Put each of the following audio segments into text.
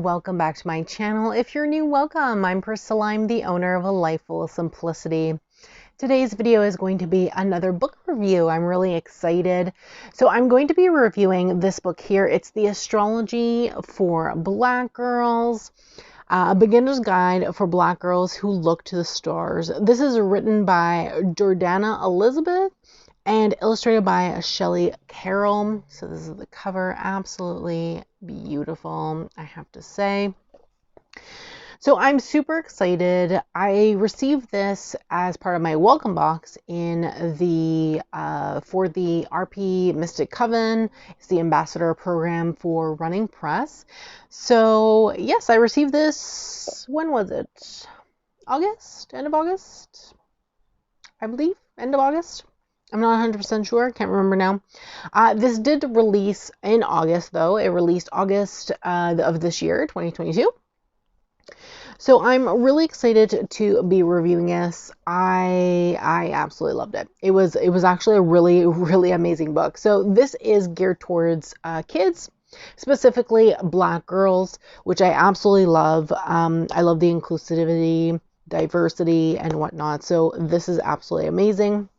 welcome back to my channel. If you're new, welcome. I'm Priscilla. I'm the owner of A Life Full of Simplicity. Today's video is going to be another book review. I'm really excited. So I'm going to be reviewing this book here. It's the Astrology for Black Girls, a beginner's guide for Black girls who look to the stars. This is written by Jordannah Elizabeth and illustrated by Chellie Carroll. So this is the cover. Absolutely beautiful, I have to say. So I'm super excited. I received this as part of my welcome box in the for the RP Mystic Coven. It's the ambassador program for Running Press. So yes, I received this. When was it? August? End of August? I believe. End of August. I'm not 100% sure. Can't remember now. This did release in August, though. It released August of this year, 2022. So I'm really excited to be reviewing this. I absolutely loved it. It was actually a really amazing book. So this is geared towards kids, specifically Black girls, which I absolutely love. I love the inclusivity, diversity, and whatnot. So this is absolutely amazing.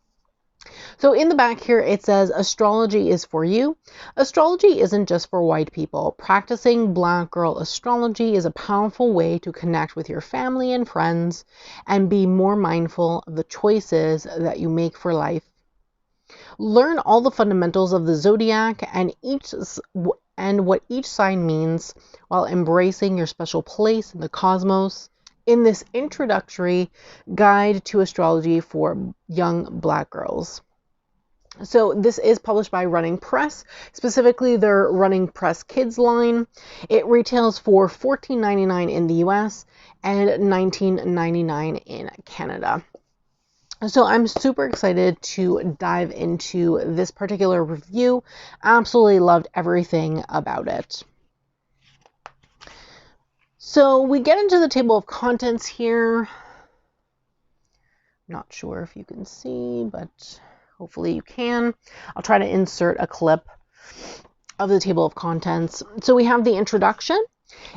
So in the back here, it says, astrology is for you. Astrology isn't just for white people. Practicing Black girl astrology is a powerful way to connect with your family and friends and be more mindful of the choices that you make for life. Learn all the fundamentals of the zodiac and what each sign means while embracing your special place in the cosmos in this introductory guide to astrology for young Black girls. So this is published by Running Press, specifically their Running Press Kids line. It retails for $14.99 in the US and $19.99 in Canada. So I'm super excited to dive into this particular review. Absolutely loved everything about it. So we get into the table of contents here. Not sure if you can see, but hopefully you can. I'll try to insert a clip of the table of contents. So we have the introduction.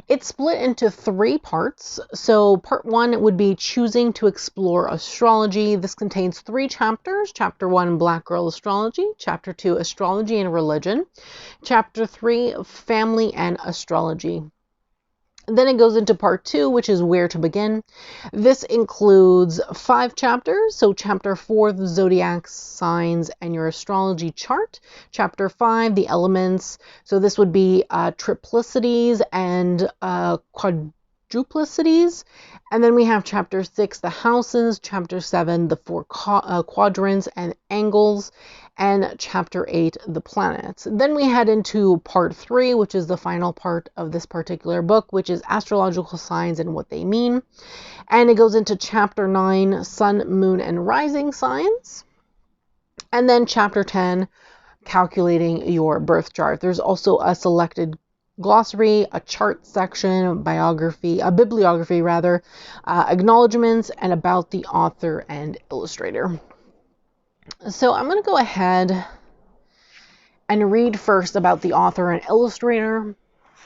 It's split into 3 parts. So part 1 would be choosing to explore astrology. This contains 3 chapters. Chapter 1, Black Girl Astrology. Chapter 2, Astrology and Religion. Chapter 3, Family and Astrology. Then it goes into part 2, which is where to begin. This includes 5 chapters. So chapter 4, the zodiac signs and your astrology chart. Chapter 5, the elements. So this would be triplicities and quadruplicities. And then we have chapter 6, the houses. Chapter 7, the 4 quadrants and angles. And chapter 8, the planets. Then we head into part 3, which is the final part of this particular book, which is astrological signs and what they mean. And it goes into chapter 9, sun, moon, and rising signs. And then chapter 10, calculating your birth chart. There's also a selected glossary, a chart section, a bibliography rather, acknowledgements, and about the author and illustrator. So I'm going to go ahead and read first about the author and illustrator.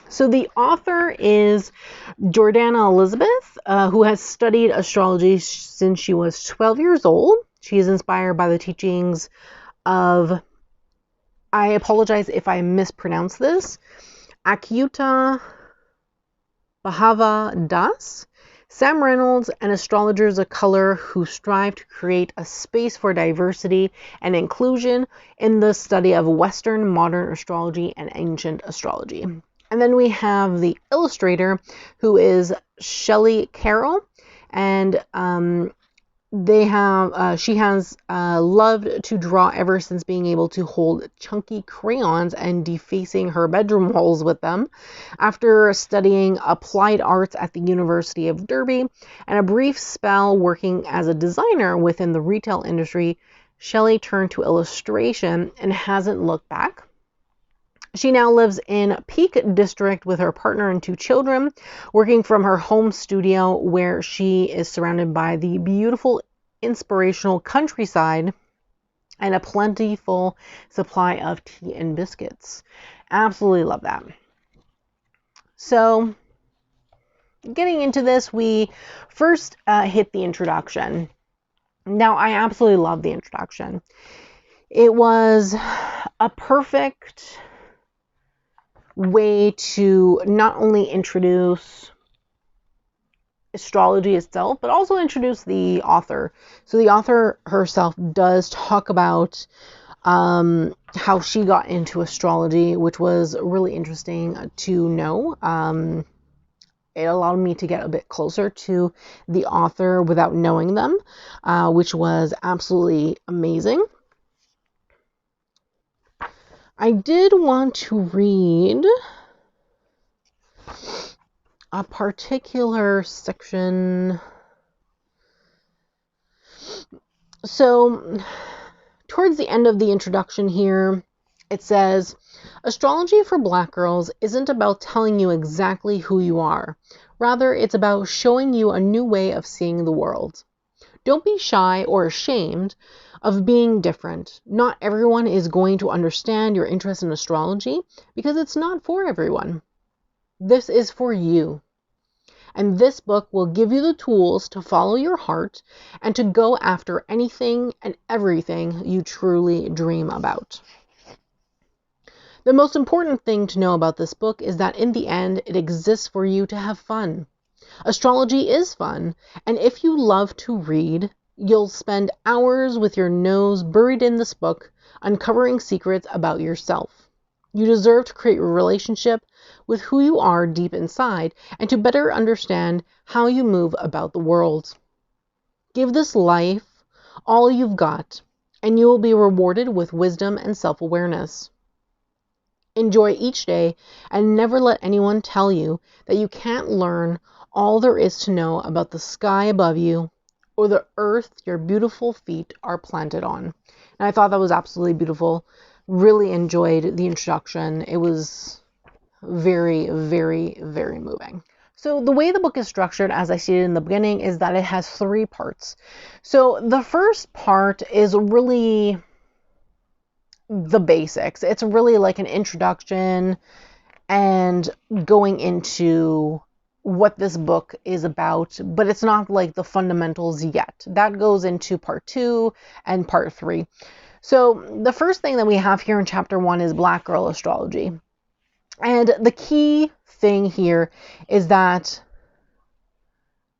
So the author is Jordannah Elizabeth, who has studied astrology since she was 12 years old. She is inspired by the teachings of, I apologize if I mispronounce this, Akyuta Bhava Das, Sam Reynolds, and astrologers of color who strive to create a space for diversity and inclusion in the study of Western modern astrology and ancient astrology. And then we have the illustrator, who is Chellie Carroll, and she has loved to draw ever since being able to hold chunky crayons and defacing her bedroom walls with them. After studying applied arts at the University of Derby and a brief spell working as a designer within the retail industry, Chellie turned to illustration and hasn't looked back. She now lives in Peak District with her partner and 2 children, working from her home studio where she is surrounded by the beautiful, inspirational countryside and a plentiful supply of tea and biscuits. Absolutely love that. So getting into this, we first hit the introduction. Now, I absolutely love the introduction. It was a perfect way to not only introduce astrology itself, but also introduce the author. So the author herself does talk about how she got into astrology, which was really interesting to know. It allowed me to get a bit closer to the author without knowing them, which was absolutely amazing. I did want to read a particular section. So, towards the end of the introduction here, it says, astrology for Black girls isn't about telling you exactly who you are. Rather, it's about showing you a new way of seeing the world. Don't be shy or ashamed of being different. Not everyone is going to understand your interest in astrology because it's not for everyone. This is for you. And this book will give you the tools to follow your heart and to go after anything and everything you truly dream about. The most important thing to know about this book is that in the end, it exists for you to have fun. Astrology is fun, and if you love to read, you'll spend hours with your nose buried in this book, uncovering secrets about yourself. You deserve to create a relationship with who you are deep inside and to better understand how you move about the world. Give this life all you've got, and you will be rewarded with wisdom and self-awareness. Enjoy each day and never let anyone tell you that you can't learn all there is to know about the sky above you or the earth your beautiful feet are planted on. And I thought that was absolutely beautiful. Really enjoyed the introduction. It was very, very, very moving. So the way the book is structured, as I stated in the beginning, is that it has 3 parts. So the first part is really the basics. It's really like an introduction and going into what this book is about, but it's not like the fundamentals yet. That goes into part 2 and part 3. So the first thing that we have here in chapter 1 is Black girl astrology. And the key thing here is that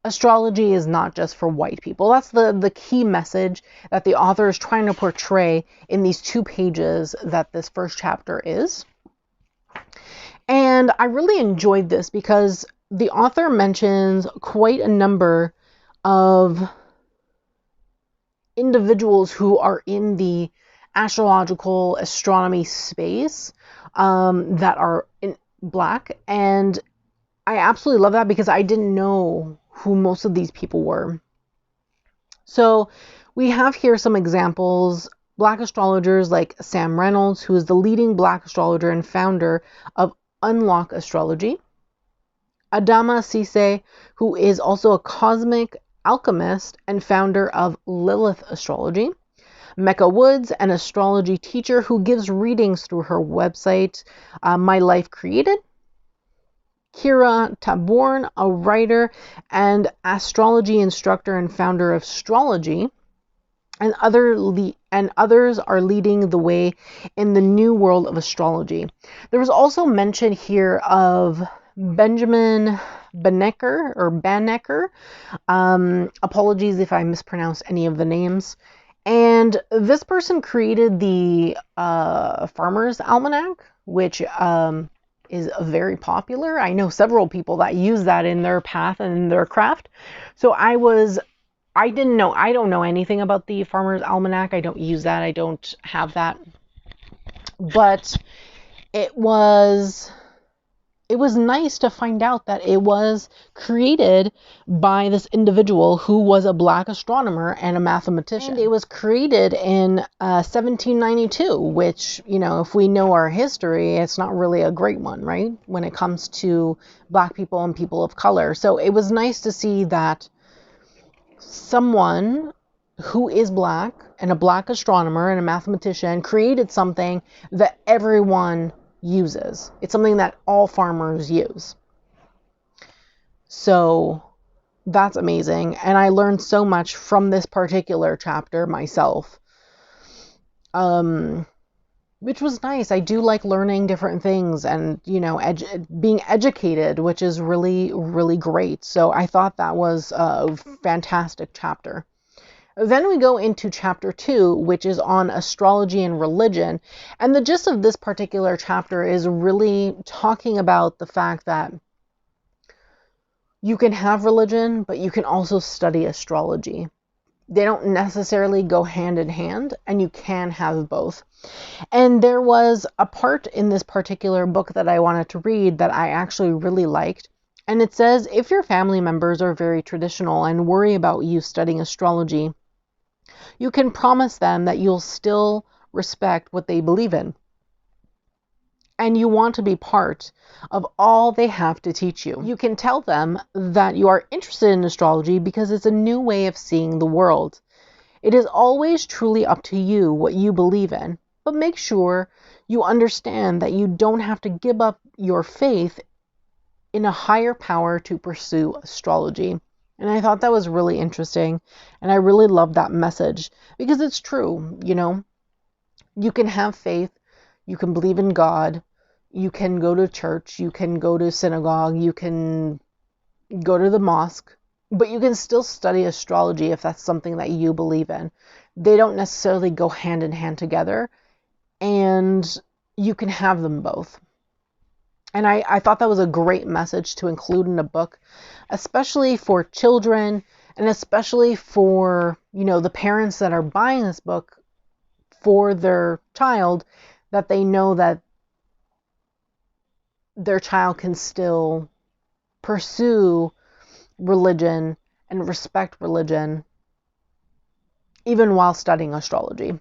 astrology is not just for white people. That's the key message that the author is trying to portray in these 2 pages that this first chapter is. And I really enjoyed this because the author mentions quite a number of individuals who are in the astrological astronomy space that are Black, and I absolutely love that because I didn't know who most of these people were. So we have here some examples. Black astrologers like Sam Reynolds, who is the leading Black astrologer and founder of Unlock Astrology. Adama Sise, who is also a cosmic alchemist and founder of Lilith Astrology. Mecca Woods, an astrology teacher who gives readings through her website, My Life Created. Kira Taborn, a writer and astrology instructor and founder of Astrology, and others are leading the way in the new world of astrology. There was also mention here of Benjamin Banneker. Apologies if I mispronounce any of the names. And this person created the Farmer's Almanac, which is very popular. I know several people that use that in their path and in their craft. So I don't know anything about the Farmer's Almanac. I don't use that. I don't have that. But it was nice to find out that it was created by this individual who was a Black astronomer and a mathematician. And it was created in 1792, which, if we know our history, it's not really a great one, right? When it comes to Black people and people of color. So it was nice to see that someone who is Black and a Black astronomer and a mathematician created something that everyone uses. It's something that all farmers use. So that's amazing. And I learned so much from this particular chapter myself, which was nice. I do like learning different things and, being educated, which is really, really great. So I thought that was a fantastic chapter. Then we go into chapter 2, which is on astrology and religion. And the gist of this particular chapter is really talking about the fact that you can have religion, but you can also study astrology. They don't necessarily go hand in hand, and you can have both. And there was a part in this particular book that I wanted to read that I actually really liked. And it says, if your family members are very traditional and worry about you studying astrology, you can promise them that you'll still respect what they believe in. And you want to be part of all they have to teach you. You can tell them that you are interested in astrology because it's a new way of seeing the world. It is always truly up to you what you believe in, but make sure you understand that you don't have to give up your faith in a higher power to pursue astrology. And I thought that was really interesting, and I really loved that message because it's true. You can have faith, you can believe in God, you can go to church, you can go to synagogue, you can go to the mosque, but you can still study astrology if that's something that you believe in. They don't necessarily go hand in hand together, and you can have them both. And I thought that was a great message to include in a book, especially for children and especially for, the parents that are buying this book for their child, that they know that their child can still pursue religion and respect religion even while studying astrology.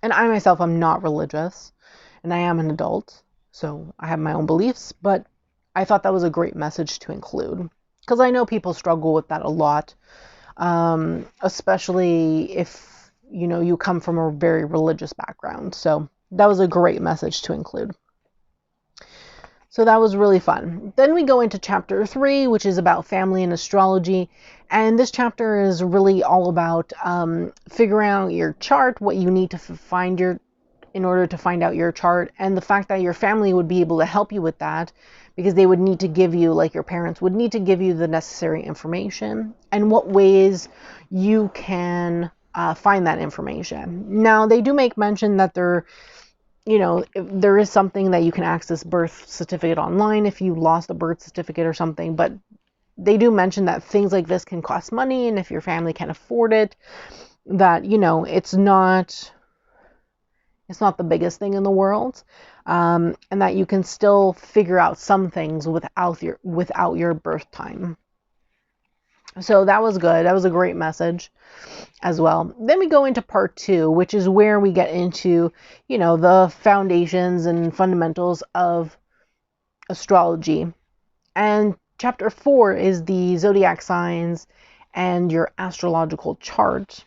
And I myself am not religious, and I am an adult, so I have my own beliefs, but I thought that was a great message to include because I know people struggle with that a lot, especially if, you come from a very religious background. So that was a great message to include. So that was really fun. Then we go into chapter 3, which is about family and astrology. And this chapter is really all about figuring out your chart, what you need to find in order to find out your chart, and the fact that your family would be able to help you with that because they would need to give you, like your parents would need to give you the necessary information and what ways you can find that information. Now, they do make mention that if there is something that you can access birth certificate online if you lost a birth certificate or something, but they do mention that things like this can cost money, and if your family can't afford it, that, it's not the biggest thing in the world, and that you can still figure out some things without your birth time. So that was good. That was a great message as well. Then we go into part 2, which is where we get into, the foundations and fundamentals of astrology. And chapter 4 is the zodiac signs and your astrological chart.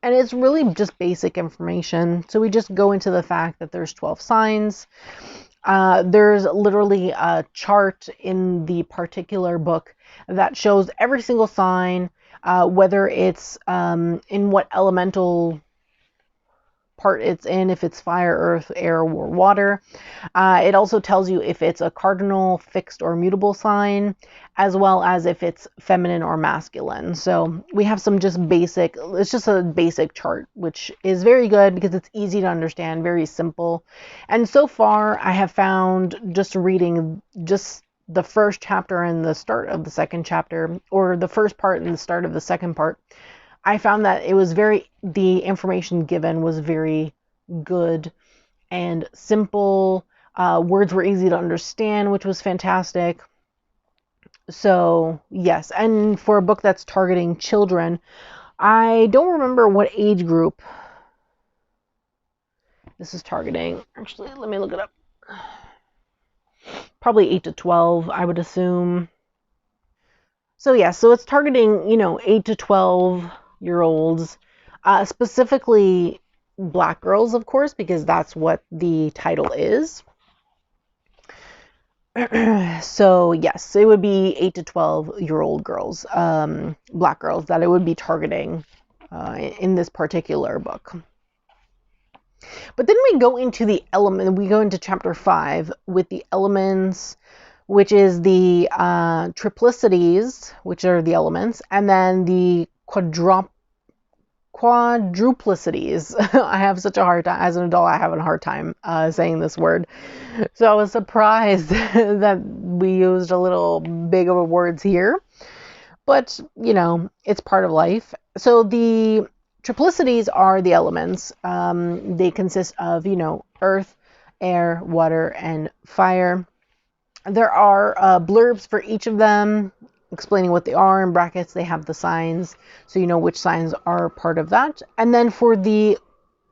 And it's really just basic information. So we just go into the fact that there's 12 signs. There's literally a chart in the particular book that shows every single sign, whether it's in what elemental part it's in, if it's fire, earth, air, or water. It also tells you if it's a cardinal, fixed, or mutable sign, as well as if it's feminine or masculine. So we have it's just a basic chart, which is very good because it's easy to understand, very simple. And so far I have found, just reading just the first chapter and the start of the second chapter, or the first part and the start of the second part, I found that the information given was very good and simple. Words were easy to understand, which was fantastic. So yes, and for a book that's targeting children, I don't remember what age group this is targeting. Actually, let me look it up. Probably 8 to 12, I would assume. So yeah, so it's targeting, 8 to 12-year-olds, specifically Black girls, of course, because that's what the title is. So yes, it would be 8 to 12-year-old girls, black girls, that it would be targeting in this particular book. But then we go into the element, we go into chapter 5 with the elements, which is the triplicities, which are the elements, and then the quadruplicities. I have such a hard time, as an adult, I have a hard time saying this word. So I was surprised that we used a little big of a words here. But, you know, it's part of life. So the triplicities are the elements. They consist of, you know, earth, air, water, and fire. There are blurbs for each of them explaining what they are. In brackets, they have the signs, so you know which signs are part of that. And then for the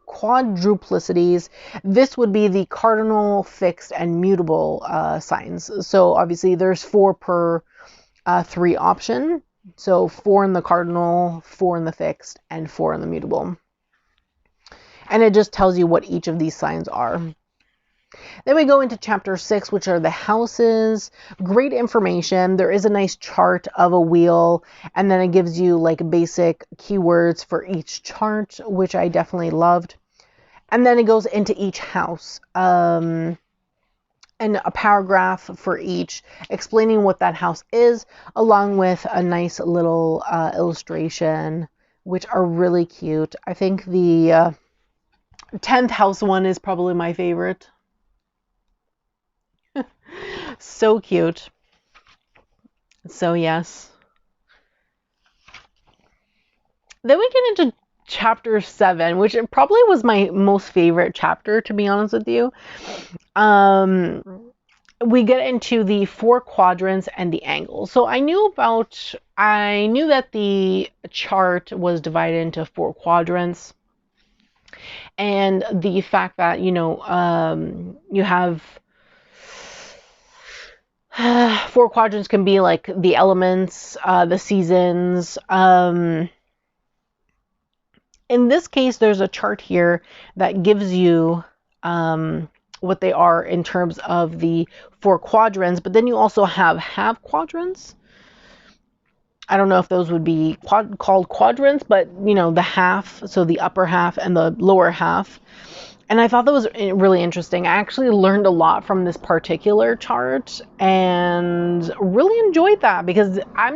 quadruplicities, this would be the cardinal, fixed, and mutable signs. So obviously there's 4 per 3 option. So 4 in the cardinal, 4 in the fixed, and 4 in the mutable. And it just tells you what each of these signs are. Then we go into chapter 6, which are the houses. Great information. There is a nice chart of a wheel, and then it gives you like basic keywords for each chart, which I definitely loved. And then it goes into each house, and a paragraph for each explaining what that house is, along with a nice little illustration, which are really cute. I think the 10th house one is probably my favorite. So cute. So yes. Then we get into chapter 7, which probably was my most favorite chapter, to be honest with you. We get into the 4 quadrants and the angles. So I knew that the chart was divided into 4 quadrants, and the fact that, you know, you have 4 quadrants can be like the elements, the seasons. In this case, there's a chart here that gives you what they are in terms of the 4 quadrants, but then you also have half quadrants. I don't know if those would be called quadrants, but you know, the half, so the upper half and the lower half. And I thought that was really interesting. I actually learned a lot from this particular chart and really enjoyed that, because I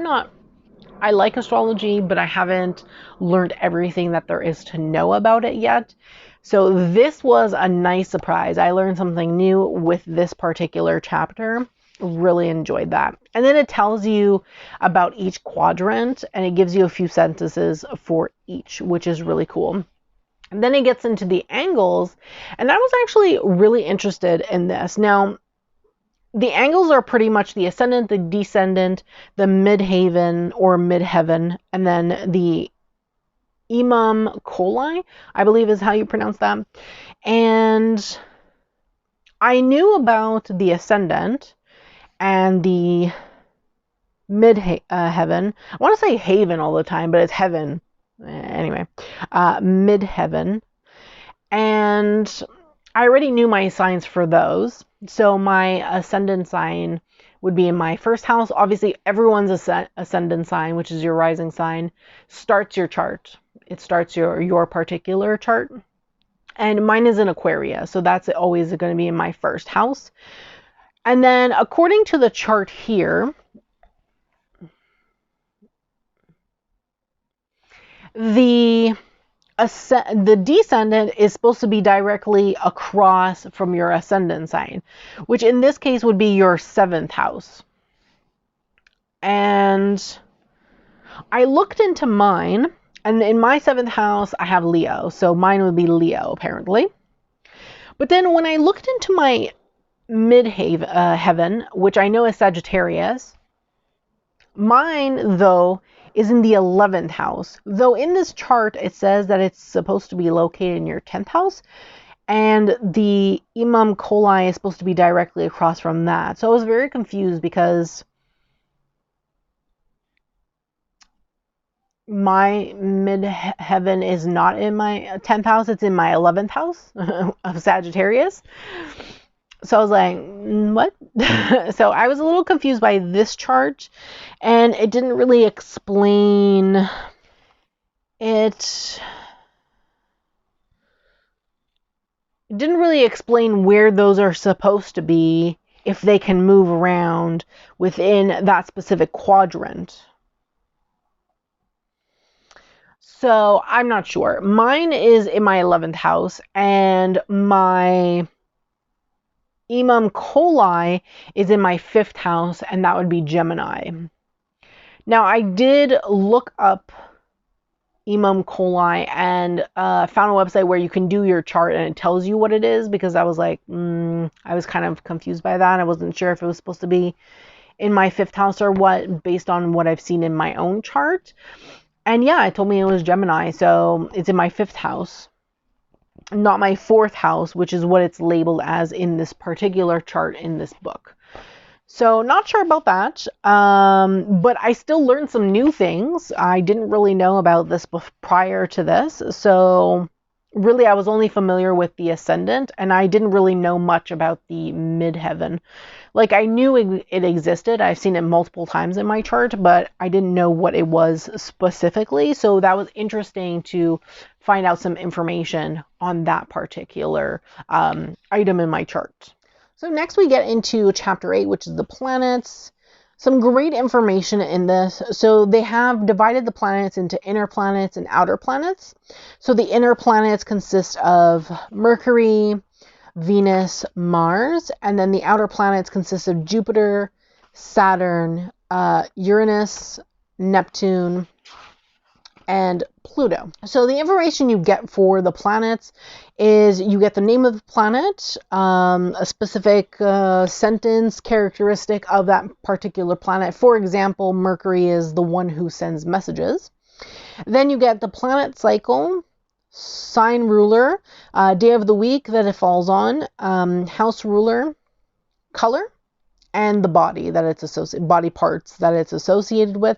like astrology, but I haven't learned everything that there is to know about it yet. So this was a nice surprise. I learned something new with this particular chapter. Really enjoyed that. And then it tells you about each quadrant, and it gives you a few sentences for each, which is really cool. And then it gets into the angles, and I was actually really interested in this. Now, the angles are pretty much the ascendant, the descendant, the midheaven or midheaven, and then the imam coli, I believe is how you pronounce that. And I knew about the ascendant and the midheaven. I want to say haven all the time, but it's heaven. Anyway, midheaven. And I already knew my signs for those. So my ascendant sign would be in my first house. Obviously, everyone's ascendant sign, which is your rising sign, starts your chart. It starts your particular chart. And mine is in Aquarius, so that's always going to be in my first house. And then according to the chart here, the descendant is supposed to be directly across from your ascendant sign, which in this case would be your 7th house. And I looked into mine, and in my 7th house, I have Leo. So mine would be Leo, apparently. But then when I looked into my midheaven, which I know is Sagittarius, mine, though, is in the 11th house. Though in this chart, it says that it's supposed to be located in your 10th house. And the imam coli is supposed to be directly across from that. So I was very confused, because my midheaven is not in my 10th house. It's in my 11th house of Sagittarius. So I was like, what? So I was a little confused by this chart, and it didn't really explain it. It didn't really explain where those are supposed to be, if they can move around within that specific quadrant. So I'm not sure. Mine is in my 11th house, and my Imam Coli is in my 5th house, and that would be Gemini. Now, I did look up Imam Coli and found a website where you can do your chart and it tells you what it is, because I was like, I was kind of confused by that. I wasn't sure if it was supposed to be in my 5th house or what, based on what I've seen in my own chart. And yeah, it told me it was Gemini, so it's in my 5th house, not my 4th house, which is what it's labeled as in this particular chart in this book. So not sure about that, but I still learned some new things. I didn't really know about this prior to this. So really, I was only familiar with the ascendant, and I didn't really know much about the midheaven. Like, I knew it existed. I've seen it multiple times in my chart, but I didn't know what it was specifically. So that was interesting to find out some information on that particular item in my chart. So next we get into chapter 8, which is the planets. Some great information in this. So they have divided the planets into inner planets and outer planets. So the inner planets consist of Mercury, Venus, Mars, and then the outer planets consist of Jupiter, Saturn, Uranus, Neptune, and Pluto. So the information you get for the planets is you get the name of the planet, a specific sentence characteristic of that particular planet. For example, Mercury is the one who sends messages. Then you get the planet cycle, sign ruler, day of the week that it falls on, house ruler, color, and the body that it's associated, body parts that it's associated with.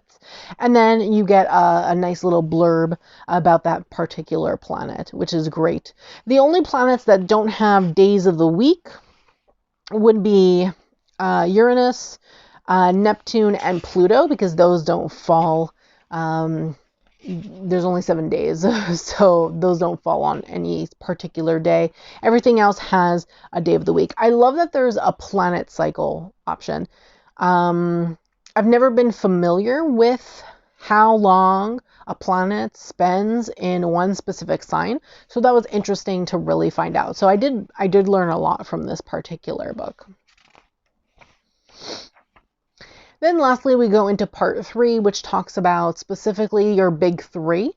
And then you get a nice little blurb about that particular planet, which is great. The only planets that don't have days of the week would be Uranus, Neptune, and Pluto, because those don't fall. There's only 7 days, so those don't fall on any particular day. Everything else has a day of the week. I love that there's a planet cycle option. I've never been familiar with how long a planet spends in one specific sign, so that was interesting to really find out. So I did learn a lot from this particular book. Then lastly, we go into part 3, which talks about specifically your big 3.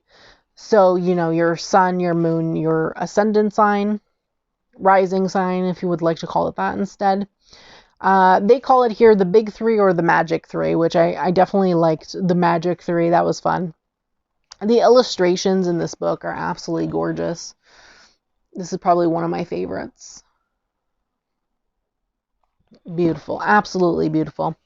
So, your sun, your moon, your ascendant sign, rising sign, if you would like to call it that instead. They call it here the big 3 or the magic 3, which I definitely liked the magic 3. That was fun. The illustrations in this book are absolutely gorgeous. This is probably one of my favorites. Beautiful, absolutely beautiful.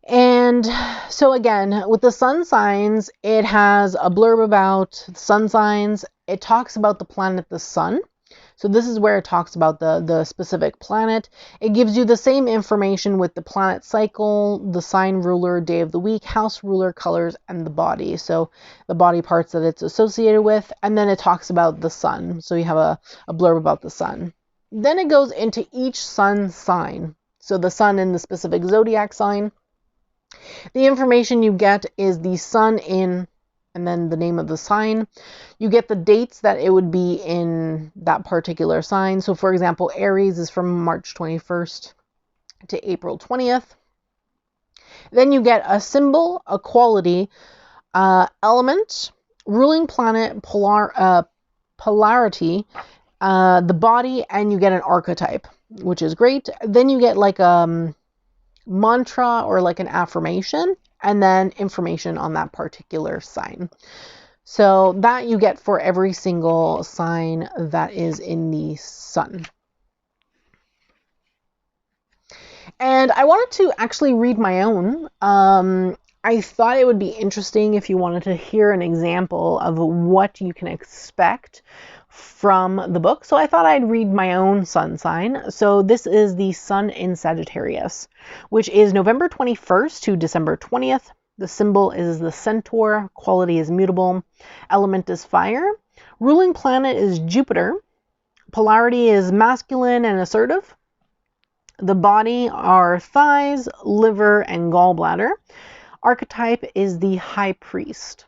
And so again, with the sun signs, it has a blurb about sun signs. It talks about the planet, the sun. So this is where it talks about the specific planet. It gives you the same information with the planet cycle, the sign ruler, day of the week, house ruler, colors, and the body. So the body parts that it's associated with. And then it talks about the sun. So you have a blurb about the sun. Then it goes into each sun sign. So the sun in the specific zodiac sign. The information you get is the sun in, and then the name of the sign. You get the dates that it would be in that particular sign. So for example, Aries is from March 21st to April 20th. Then you get a symbol, a quality, element, ruling planet, polarity, the body, and you get an archetype, which is great. Then you get like mantra or like an affirmation, and then information on that particular sign. So that you get for every single sign that is in the sun. And I wanted to actually read my own. I thought it would be interesting if you wanted to hear an example of what you can expect from the book, so I thought I'd read my own sun sign. So this is the Sun in Sagittarius, which is November 21st to December 20th. The symbol is the centaur, quality is mutable, element is fire, ruling planet is Jupiter, polarity is masculine and assertive, the body are thighs, liver, and gallbladder. Archetype is the high priest.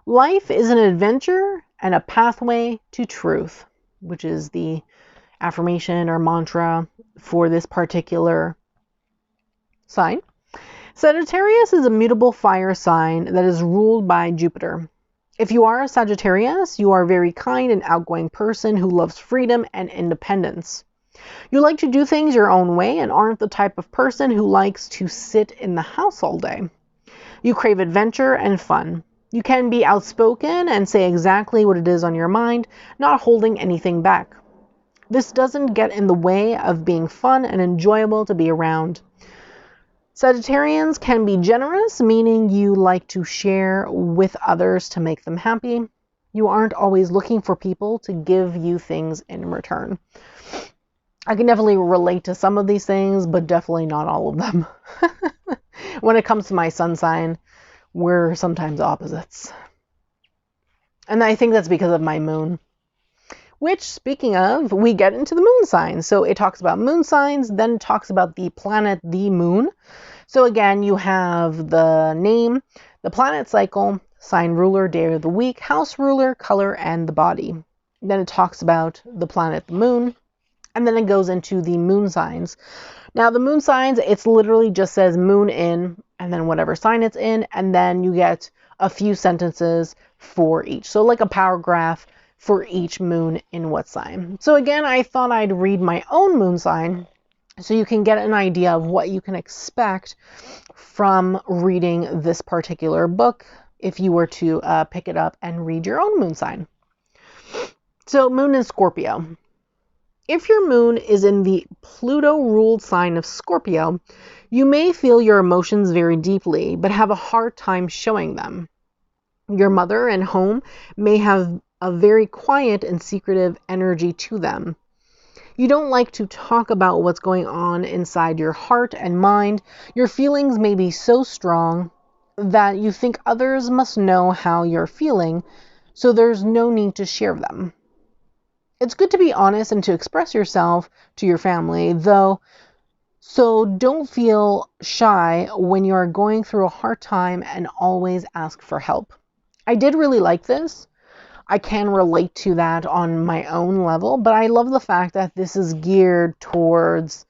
Life is an adventure and a pathway to truth, which is the affirmation or mantra for this particular sign. Sagittarius is a mutable fire sign that is ruled by Jupiter. If you are a Sagittarius, you are a very kind and outgoing person who loves freedom and independence. You like to do things your own way and aren't the type of person who likes to sit in the house all day. You crave adventure and fun. You can be outspoken and say exactly what it is on your mind, not holding anything back. This doesn't get in the way of being fun and enjoyable to be around. Sagittarians can be generous, meaning you like to share with others to make them happy. You aren't always looking for people to give you things in return. I can definitely relate to some of these things, but definitely not all of them. When it comes to my sun sign, we're sometimes opposites. And I think that's because of my moon. Which, speaking of, we get into the moon signs. So it talks about moon signs, then it talks about the planet, the moon. So again, you have the name, the planet cycle, sign ruler, day of the week, house ruler, color, and the body. Then it talks about the planet, the moon. And then it goes into the moon signs. Now the moon signs, it's literally just says moon in, and then whatever sign it's in, and then you get a few sentences for each. So like a paragraph for each moon in what sign. So again, I thought I'd read my own moon sign so you can get an idea of what you can expect from reading this particular book if you were to pick it up and read your own moon sign. So moon in Scorpio. If your moon is in the Pluto-ruled sign of Scorpio, you may feel your emotions very deeply, but have a hard time showing them. Your mother and home may have a very quiet and secretive energy to them. You don't like to talk about what's going on inside your heart and mind. Your feelings may be so strong that you think others must know how you're feeling, so there's no need to share them. It's good to be honest and to express yourself to your family, though, so don't feel shy when you are going through a hard time and always ask for help. I did really like this. I can relate to that on my own level, but I love the fact that this is geared towards,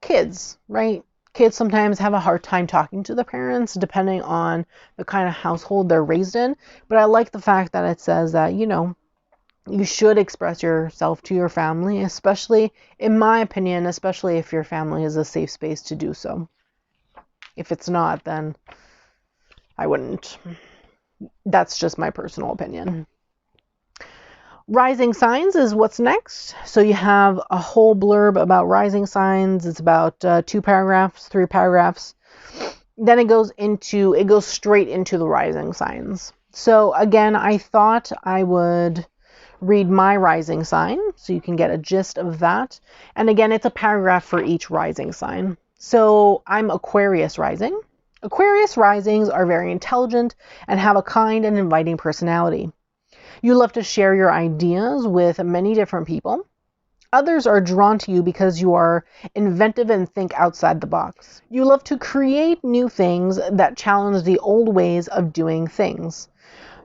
kids, right? Kids sometimes have a hard time talking to the parents depending on the kind of household they're raised in. But I like the fact that it says that, you should express yourself to your family, especially, in my opinion, especially if your family is a safe space to do so. If it's not, then I wouldn't. That's just my personal opinion. Rising signs is what's next. So you have a whole blurb about rising signs. It's about 3 paragraphs. Then it goes straight into the rising signs. So again, I thought I would read my rising sign so you can get a gist of that. And again, it's a paragraph for each rising sign. So I'm Aquarius rising. Aquarius risings are very intelligent and have a kind and inviting personality. You love to share your ideas with many different people. Others are drawn to you because you are inventive and think outside the box. You love to create new things that challenge the old ways of doing things.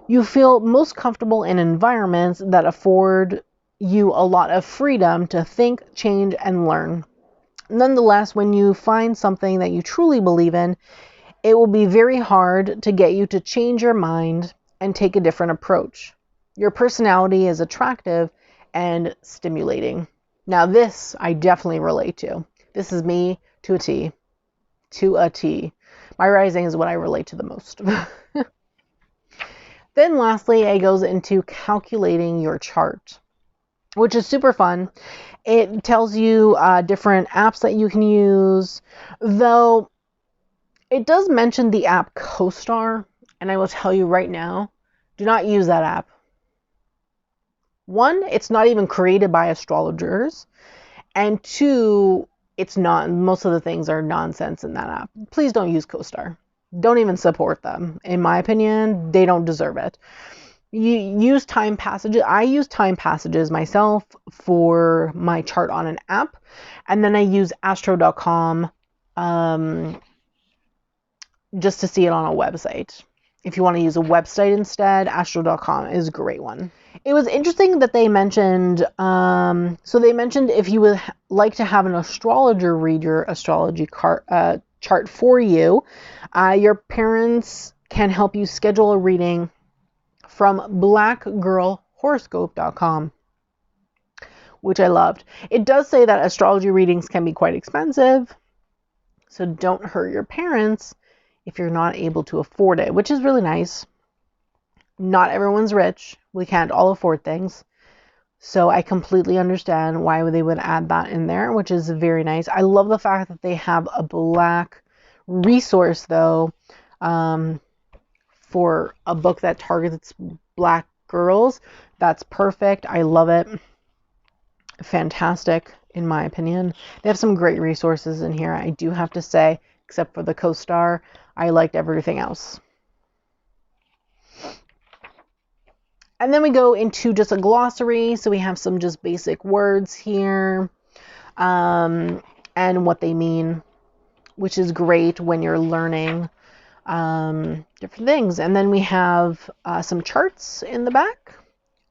You feel most comfortable in environments that afford you a lot of freedom to think, change, and learn. Nonetheless, when you find something that you truly believe in, it will be very hard to get you to change your mind and take a different approach. Your personality is attractive and stimulating. Now this I definitely relate to. This is me to a T. To a T. My rising is what I relate to the most. Then lastly, it goes into calculating your chart, which is super fun. It tells you different apps that you can use, though it does mention the app CoStar, and I will tell you right now, Do not use that app. One, it's not even created by astrologers. And two, it's not, most of the things are nonsense in that app. Please don't use CoStar. Don't even support them. In my opinion, they don't deserve it. You use time passages. I use time passages myself for my chart on an app. And then I use astro.com just to see it on a website. If you want to use a website instead, astro.com is a great one. It was interesting that they mentioned, so they mentioned if you would like to have an astrologer read your astrology chart for you, your parents can help you schedule a reading from blackgirlhoroscope.com, which I loved. It does say that astrology readings can be quite expensive, so don't hurt your parents if you're not able to afford it, which is really nice. Not everyone's rich. We can't all afford things. So I completely understand why they would add that in there, which is very nice. I love the fact that they have a Black resource, though, for a book that targets Black girls. That's perfect. I love it. Fantastic, in my opinion. They have some great resources in here, I do have to say, except for the CoStar. I liked everything else. And then we go into just a glossary. So we have some just basic words here and what they mean, which is great when you're learning different things. And then we have some charts in the back,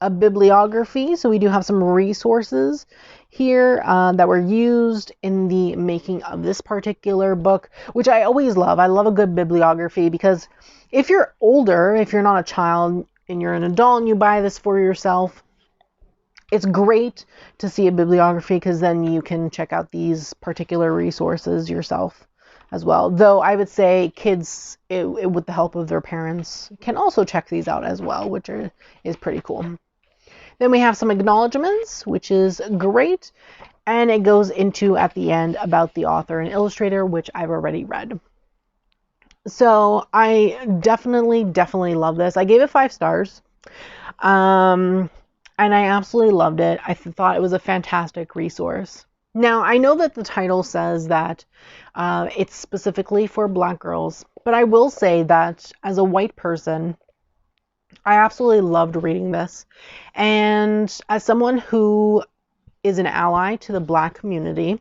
a bibliography. So we do have some resources here that were used in the making of this particular book, which I always love. I love a good bibliography because if you're older, if you're not a child and you're an adult and you buy this for yourself, it's great to see a bibliography because then you can check out these particular resources yourself as well. Though I would say kids, with the help of their parents, can also check these out as well, which is pretty cool. Then we have some acknowledgements, which is great. And it goes into, at the end, about the author and illustrator, which I've already read. So I definitely love this. I gave it 5 stars. And I absolutely loved it. I thought it was a fantastic resource. Now, I know that the title says that it's specifically for Black girls, but I will say that as a white person, I absolutely loved reading this. And as someone who is an ally to the Black community,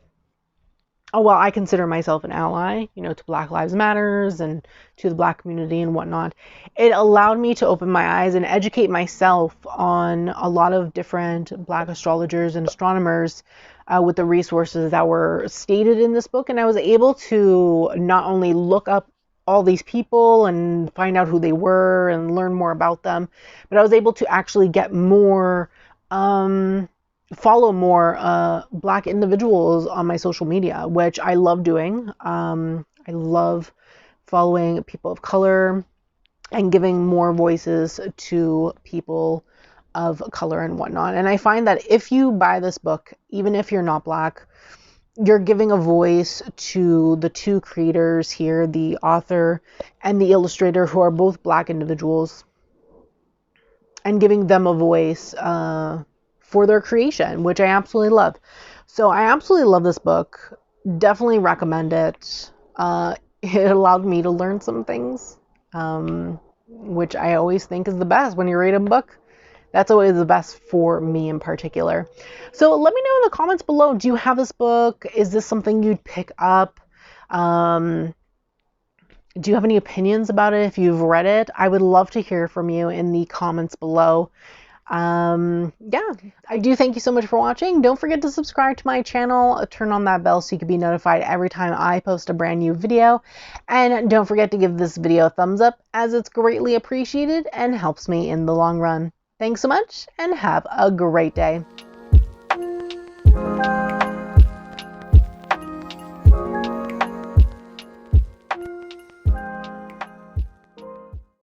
I consider myself an ally, to Black Lives Matters and to the Black community and whatnot. It allowed me to open my eyes and educate myself on a lot of different Black astrologers and astronomers with the resources that were stated in this book. And I was able to not only look up all these people and find out who they were and learn more about them, but I was able to actually get more, follow more Black individuals on my social media, which I love doing. I love following people of color and giving more voices to people of color and whatnot. And I find that if you buy this book, even if you're not Black, you're giving a voice to the 2 creators here, the author and the illustrator, who are both Black individuals, and giving them a voice for their creation, which I absolutely love. So I absolutely love this book. Definitely recommend it. It allowed me to learn some things, which I always think is the best when you read a book. That's always the best for me in particular. So let me know in the comments below. Do you have this book? Is this something you'd pick up? Do you have any opinions about it if you've read it? I would love to hear from you in the comments below. Yeah, I do thank you so much for watching. Don't forget to subscribe to my channel, turn on that bell so you can be notified every time I post a brand new video. And don't forget to give this video a thumbs up, as it's greatly appreciated and helps me in the long run. Thanks so much and have a great day.